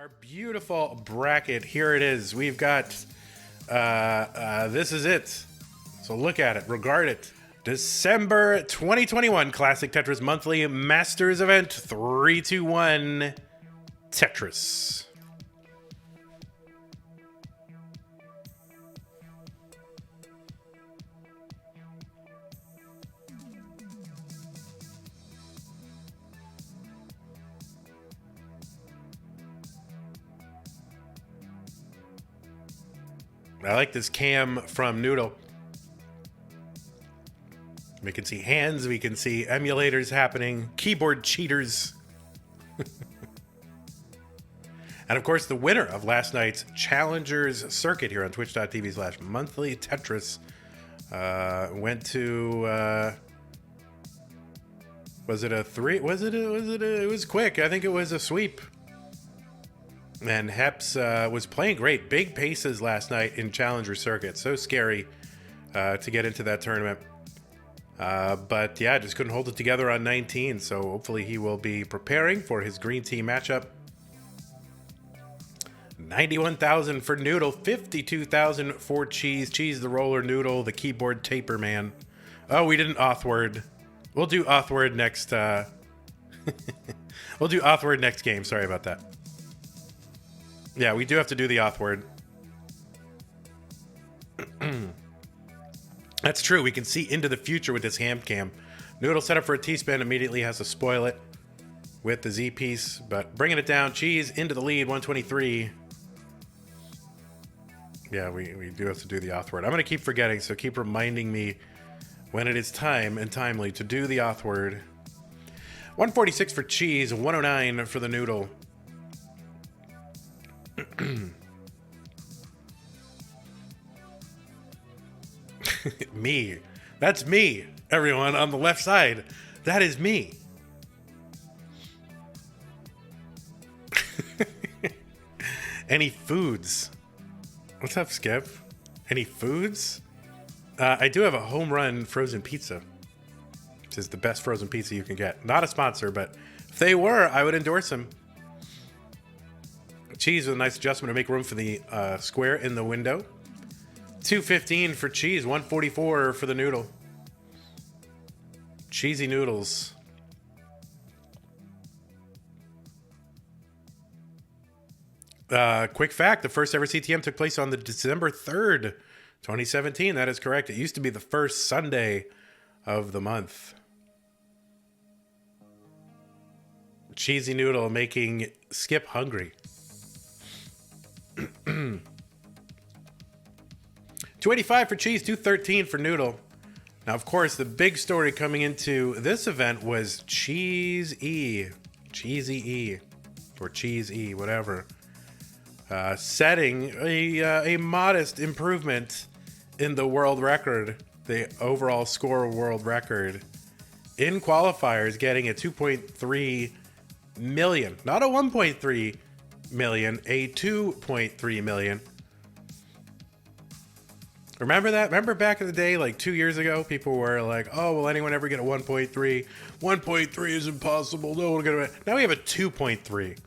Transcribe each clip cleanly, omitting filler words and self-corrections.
Our beautiful bracket. Here it is. We've got, this is it. So look at it, regard it. December 2021 Classic Tetris Monthly Masters Event 3-2-1 Tetris. I like this cam from Noodle. We can see hands, we can see emulators happening, keyboard cheaters. And of course, the winner of last night's Challengers Circuit here on twitch.tv/monthly Tetris went to, was it a three? It was quick. I think it was a sweep. And Heps was playing great. Big paces last night in Challenger Circuit. So scary to get into that tournament. But yeah, just couldn't hold it together on 19. So hopefully he will be preparing for his green team matchup. 91,000 for Noodle. 52,000 for Cheez. Cheez the roller, Noodle the keyboard taper man. Oh, we didn't Authword. We'll do Authword next. We'll do Authword next game. Sorry about that. Yeah, we do have to do the Authword. That's true. We can see into the future with this ham cam. Noodle set up for a T-spin, immediately has to spoil it with the Z piece, but bringing it down. Cheez into the lead, 123. Yeah, we do have to do the Authword. I'm going to keep forgetting, so keep reminding me when it is time and timely to do the Authword. 146 for Cheez, 109 for the Noodle. Me. That's me, everyone on the left side. That is me. Any foods? What's up, Skip? Any foods? I do have a home run frozen pizza, which is the best frozen pizza you can get. Not a sponsor, but if they were, I would endorse them. Cheez with a nice adjustment to make room for the square in the window. 215 for Cheez, 144 for the Noodle. Cheesy noodles. Quick fact, the first ever CTM took place on the December 3rd, 2017. That is correct. It used to be the first Sunday of the month. Cheesy Noodle making Skip hungry. 285 for Cheez, 213 for Noodle. Now, of course, the big story coming into this event was Cheesy E, or Cheez E, whatever, setting a modest improvement in the world record, the overall score world record in qualifiers, getting a 2.3 million, not a 1.3 million, a 2.3 million. Remember that? Remember back in the day, like 2 years ago, people were like, oh, will anyone ever get a 1.3? 1.3 is impossible. No one gonna. Now we have a 2.3.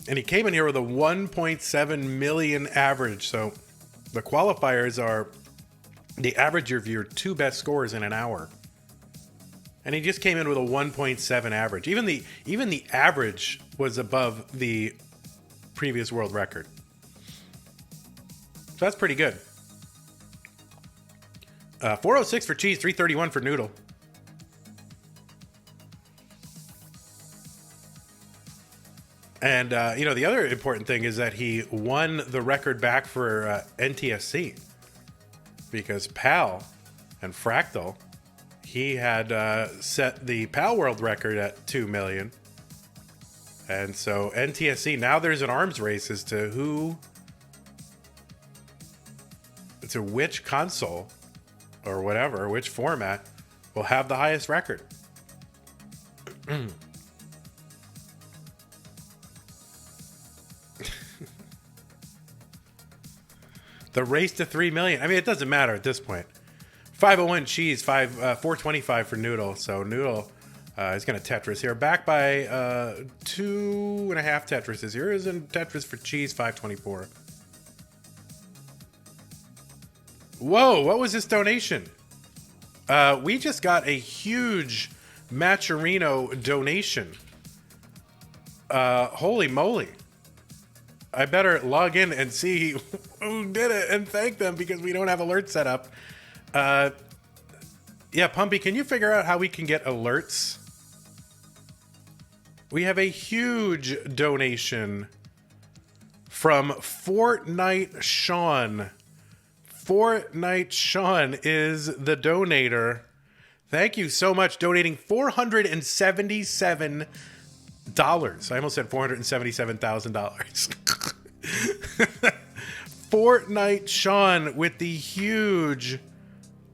And he came in here with a 1.7 million average. So the qualifiers are the average of your two best scores in an hour. And he just came in with a 1.7 average. Even the average was above the previous world record. So that's pretty good. 406 for Cheez, 331 for Noodle. And, the other important thing is that he won the record back for NTSC. Because PAL and Fractal, he had set the PAL world record at 2 million. And so NTSC, now there's an arms race as to which console or whatever, which format will have the highest record. The race to 3 million. I mean, it doesn't matter at this point. 501 Cheez, 425 for Noodle. So Noodle He's going to Tetris here. Back by 2.5 Tetrises. Here is in Tetris for Cheez, 524. Whoa, what was this donation? We just got a huge Matcherino donation. Holy moly. I better log in and see who did it and thank them because we don't have alerts set up. Yeah, Pumpy, can you figure out how we can get alerts? We have a huge donation from Fortnite Sean. Fortnite Sean is the donator. Thank you so much, donating $477. I almost said $477,000. Fortnite Sean with the huge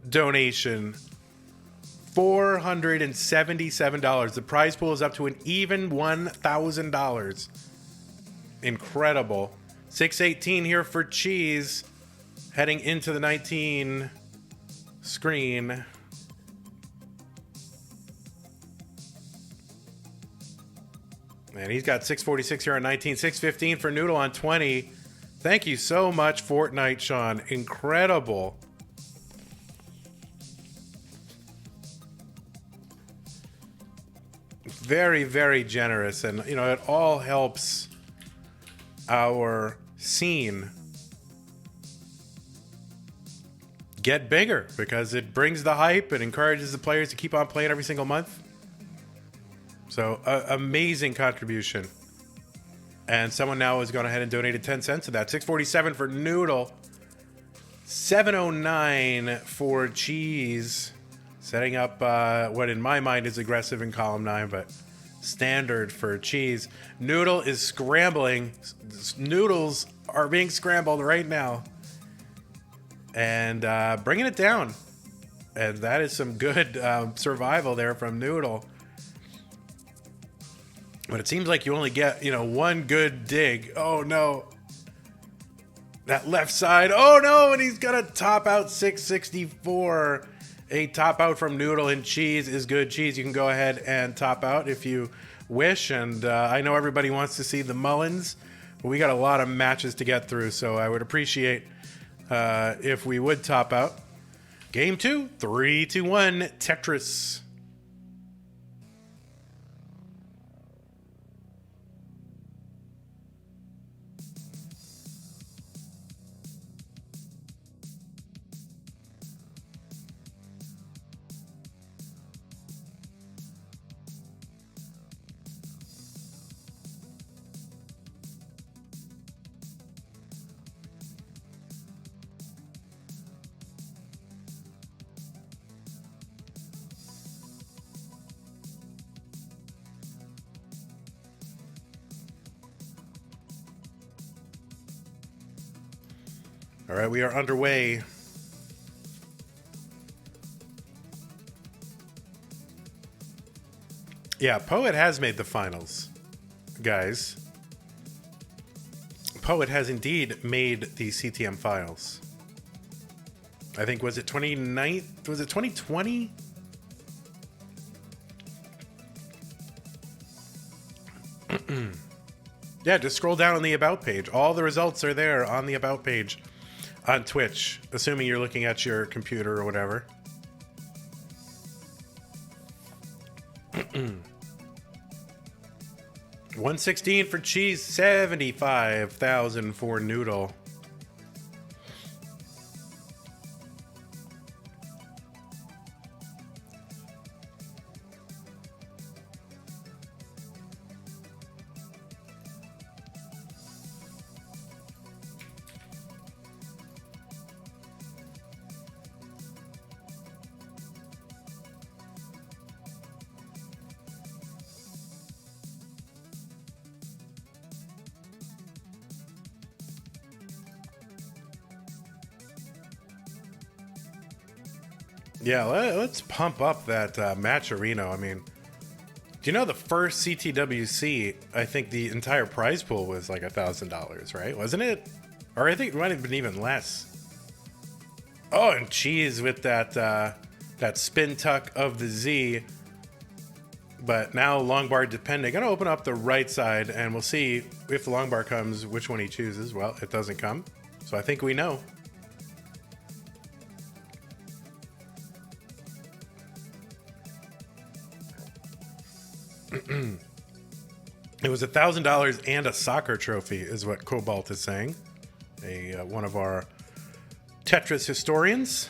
donation. $477. The prize pool is up to an even $1,000. Incredible. 618 here for Cheez. Heading into the 19 screen. And he's got 646 here on 19. 615 for Noodle on 20. Thank you so much, Fortnite Sean. Incredible. Very, very generous. And, you know, it all helps our scene get bigger because it brings the hype. It encourages the players to keep on playing every single month. So, amazing contribution. And someone now has gone ahead and donated 10 cents to that. 647 for Noodle. 709 for Cheez. Setting up what in my mind is aggressive in column 9, but standard for Cheez. Noodle is scrambling. Noodles are being scrambled right now. And bringing it down. And that is some good survival there from Noodle. But it seems like you only get, one good dig. Oh, no. That left side. Oh, no. And he's going to top out 664. A top out from Noodle and Cheez is good. Cheez, you can go ahead and top out if you wish. And I know everybody wants to see the Mullins. But we got a lot of matches to get through. So I would appreciate if we would top out. Game 2, 3, 2, 1, Tetris. All right, we are underway. Yeah, Poet has made the finals, guys. Poet has indeed made the CTM finals. I think, was it 29th? Was it 2020? Yeah, just scroll down on the About page. All the results are there on the About page. On Twitch, assuming you're looking at your computer or whatever. 116 for Cheez, 75,000 for Noodle. Yeah, let's pump up that Matcherino. I mean, do you know the first CTWC, I think the entire prize pool was like $1,000, right? Wasn't it? Or I think it might have been even less. Oh, and Cheez with that that spin tuck of the Z. But now long bar depending. Gonna open up the right side and we'll see if the long bar comes, which one he chooses. Well, it doesn't come. So I think we know. It was $1,000 and a soccer trophy is what Cobalt is saying. One of our Tetris historians.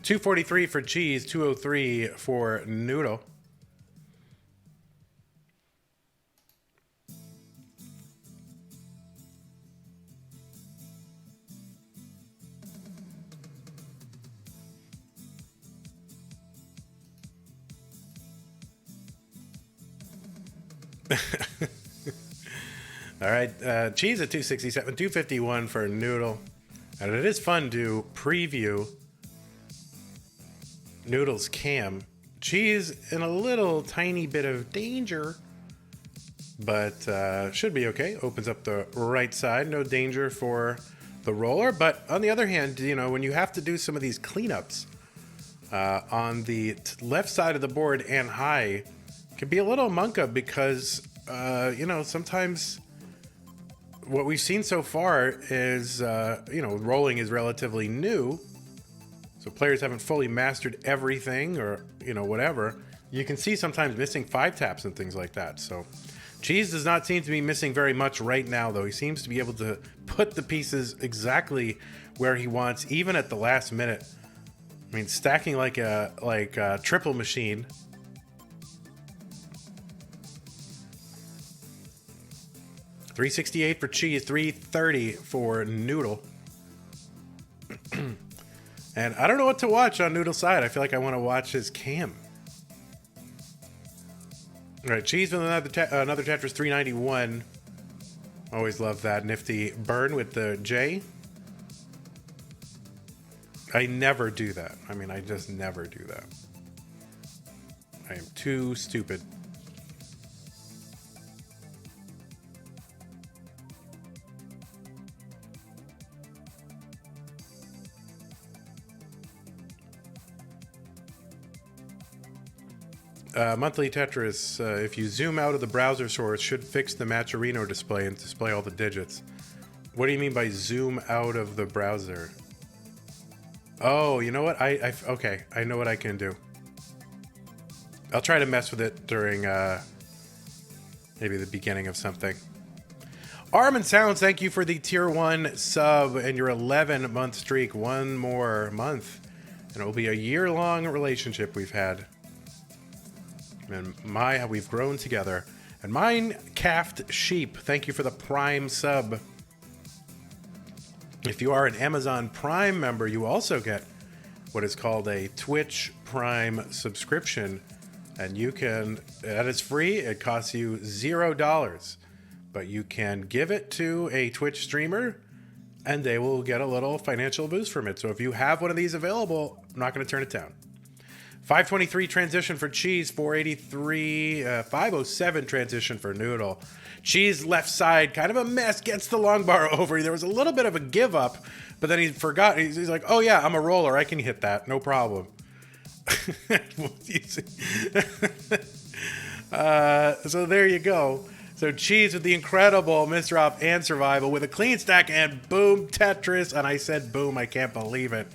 $243 for Cheez, $203 for Noodle. All right, Cheez at 267, 251 for Noodle. And it is fun to preview Noodle's cam. Cheez in a little tiny bit of danger, but should be okay. Opens up the right side. No danger for the roller. But on the other hand, you know, when you have to do some of these cleanups on the left side of the board and high, it can be a little monka because, you know, sometimes what we've seen so far is, you know, rolling is relatively new. So players haven't fully mastered everything or, you know, whatever. You can see sometimes missing 5 taps and things like that. So Cheez does not seem to be missing very much right now, though. He seems to be able to put the pieces exactly where he wants, even at the last minute. I mean, stacking like a triple machine. $368 for Cheez, $330 for Noodle. And I don't know what to watch on Noodle's side. I feel like I want to watch his cam. All right, Cheez with another Tetris 391. Always love that nifty burn with the J. I never do that. I mean, I just never do that. I am too stupid. Monthly Tetris, if you zoom out of the browser source, should fix the Matcherino display and display all the digits. What do you mean by zoom out of the browser? Oh, you know what? Okay, I know what I can do. I'll try to mess with it during maybe the beginning of something. Armin Sounds, thank you for the tier 1 sub and your 11-month streak. One more month, and it will be a year-long relationship we've had. And my, how we've grown together. And mine, Calfed Sheep, thank you for the Prime sub. If you are an Amazon Prime member, you also get what is called a Twitch Prime subscription. And you can, that is free, it costs you $0. But you can give it to a Twitch streamer, and they will get a little financial boost from it. So if you have one of these available, I'm not going to turn it down. 523 transition for Cheez, 483, 507 transition for Noodle. Cheez left side, kind of a mess, gets the long bar over. There was a little bit of a give up, but then he forgot. He's like, oh yeah, I'm a roller. I can hit that. No problem. So there you go. So Cheez with the incredible misdrop and survival with a clean stack and boom, Tetris. And I said boom, I can't believe it.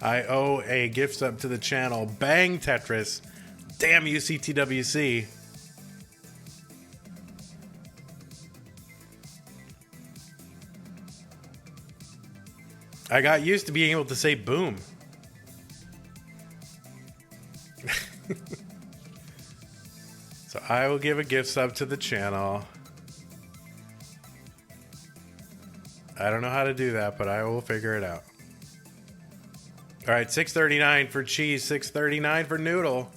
I owe a gift sub to the channel. Bang Tetris. Damn you, CTWC. I got used to being able to say boom. So I will give a gift sub to the channel. I don't know how to do that, but I will figure it out. All right, 639 for Cheez, 639 for Noodle.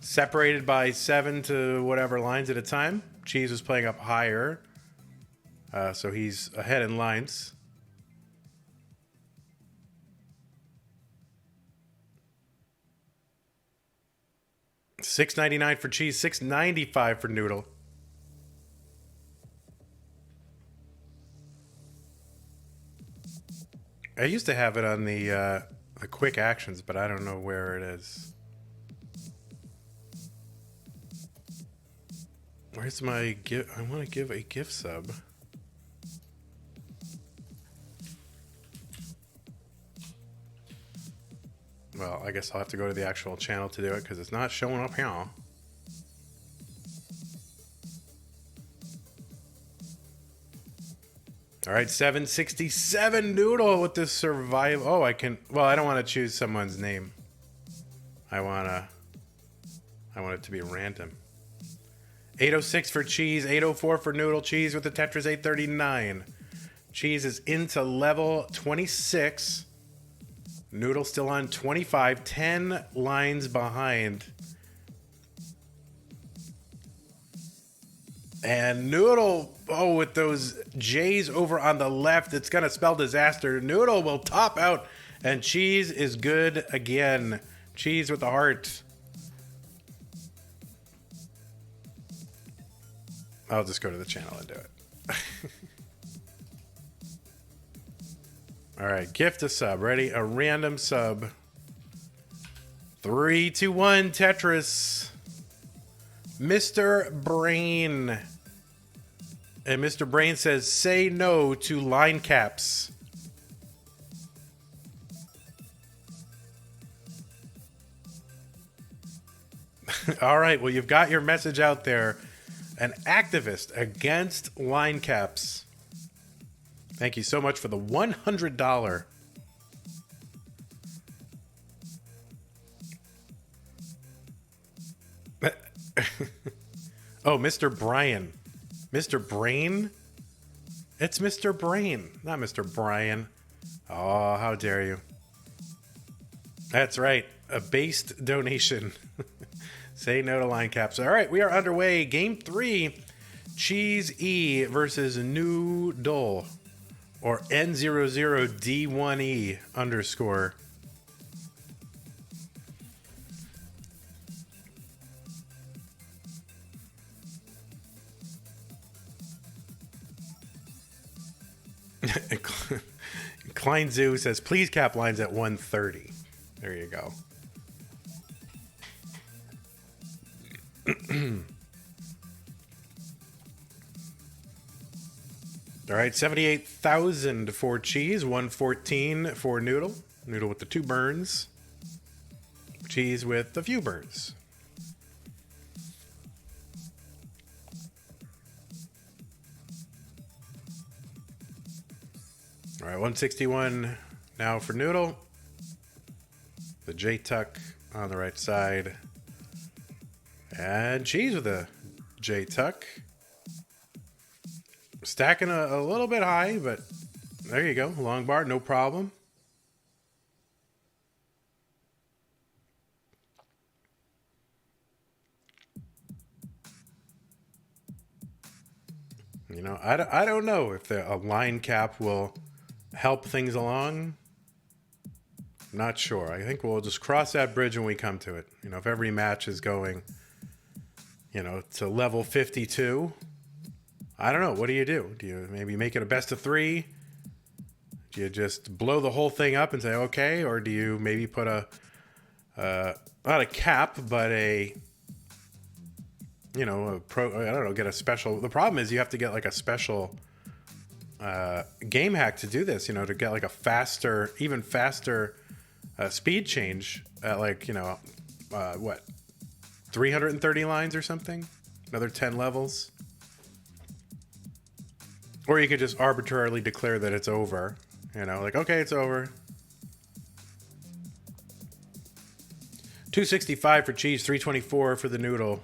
Separated by 7 to whatever lines at a time. Cheez was playing up higher, so he's ahead in lines. $6.99 for Cheez, $6.95 for Noodle. I used to have it on the the quick actions, but I don't know where it is. Where's my gift? I want to give a gift sub. Well, I guess I'll have to go to the actual channel to do it because it's not showing up here. All right, 767 Noodle with the survival. Oh, I can. Well, I don't want to choose someone's name. I want it to be random. 806 for Cheese, 804 for Noodle. Cheese with the Tetris 839. Cheese is into level 26. Noodle still on 25, 10 lines behind. And Noodle, oh, with those J's over on the left, it's going to spell disaster. Noodle will top out, and Cheese is good again. Cheese with the heart. I'll just go to the channel and do it. All right, gift a sub. Ready? A random sub. 3, 2, 1, Tetris. Mr. Brain. And Mr. Brain says, say no to line caps. All right, well, you've got your message out there. An activist against line caps. Thank you so much for the $100. Oh, Mr. Brian. Mr. Brain? It's Mr. Brain, not Mr. Brian. Oh, how dare you. That's right. A based donation. Say no to line caps. All right, we are underway. Game 3. Cheez E versus Noodle. Or N00D1E underscore. Klein Zoo says, please cap lines at 130. There you go. All right, 78,000 for Cheese, 114 for Noodle. Noodle with the 2 burns. Cheese with a few burns. All right, 161 now for Noodle. The J Tuck on the right side. And Cheese with a J Tuck. Stacking a little bit high, but there you go. Long bar, no problem. You know, I don't know if a line cap will help things along. Not sure. I think we'll just cross that bridge when we come to it. You know, if every match is going, you know, to level 52, I don't know. What do? Do you maybe make it a best of 3? Do you just blow the whole thing up and say, okay? Or do you maybe put not a cap, but a, you know, I don't know, get a special. The problem is you have to get like a special game hack to do this, you know, to get like a faster, even faster speed change at like, you know, 330 lines or something? Another 10 levels? Or you could just arbitrarily declare that it's over. You know, like, okay, it's over. 265 for Cheese, 324 for the Noodle.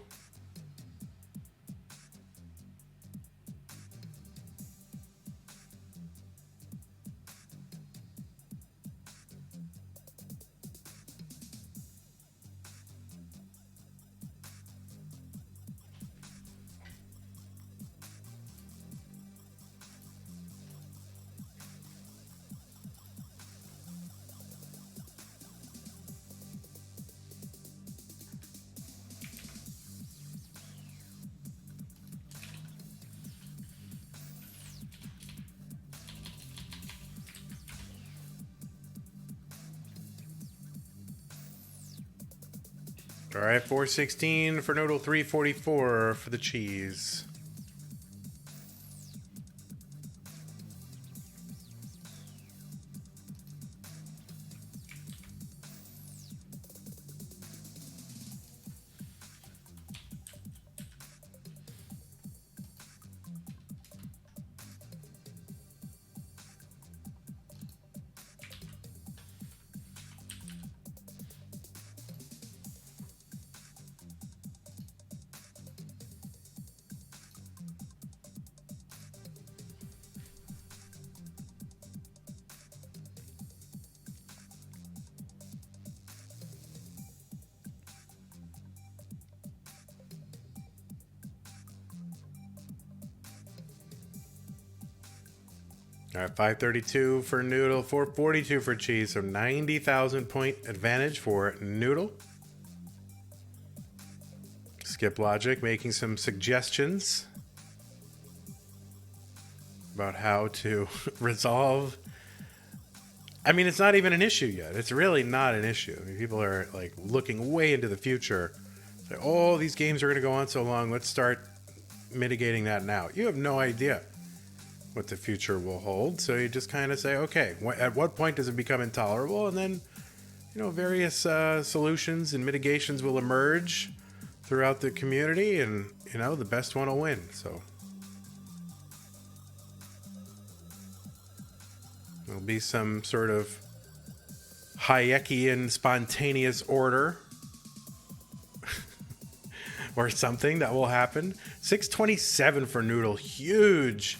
All right, 416 for Noodle, 344 for the Cheez. All right, 532 for Noodle, 442 for Cheez. So 90,000 point advantage for Noodle. Skip Logic making some suggestions about how to resolve. I mean, it's not even an issue yet. It's really not an issue. I mean, people are like looking way into the future. Like, oh, these games are going to go on so long. Let's start mitigating that now. You have no idea what the future will hold. So you just kind of say, okay, at what point does it become intolerable? And then, you know, various solutions and mitigations will emerge throughout the community, and, you know, the best one will win. So there'll be some sort of Hayekian spontaneous order or something that will happen. 627 for Noodle. Huge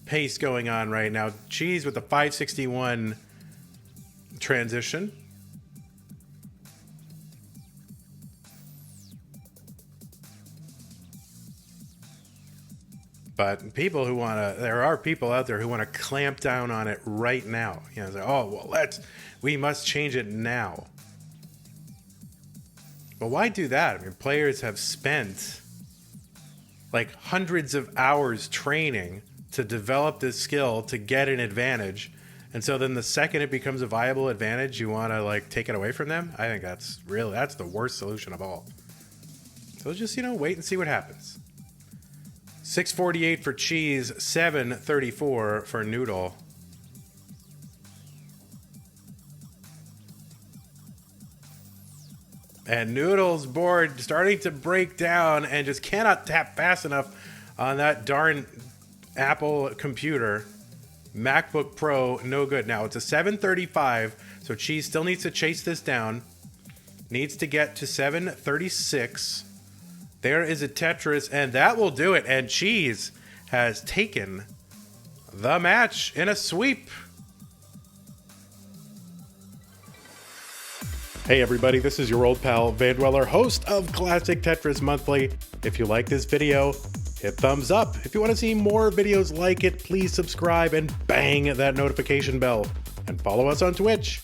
pace going on right now. Cheez with the 561 transition. But people who want to, there are people out there who want to clamp down on it right now. You know, say, oh, well, we must change it now. But why do that? I mean, players have spent like hundreds of hours training to develop this skill to get an advantage. And so then the second it becomes a viable advantage, you want to like take it away from them. I think that's the worst solution of all. So just, you know, wait and see what happens. 648 for Cheez, 734 for Noodle. And Noodle's board starting to break down and just cannot tap fast enough on that darn Apple computer. MacBook Pro, no good. Now it's a 735, so Cheez still needs to chase this down. Needs to get to 736. There is a Tetris, and that will do it. And Cheez has taken the match in a sweep. Hey everybody, this is your old pal Vandweller, host of Classic Tetris Monthly. If you like this video, hit thumbs up. If you want to see more videos like it, please subscribe and bang that notification bell. And follow us on Twitch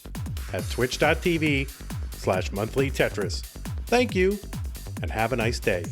at twitch.tv/monthlytetris. Thank you, and have a nice day.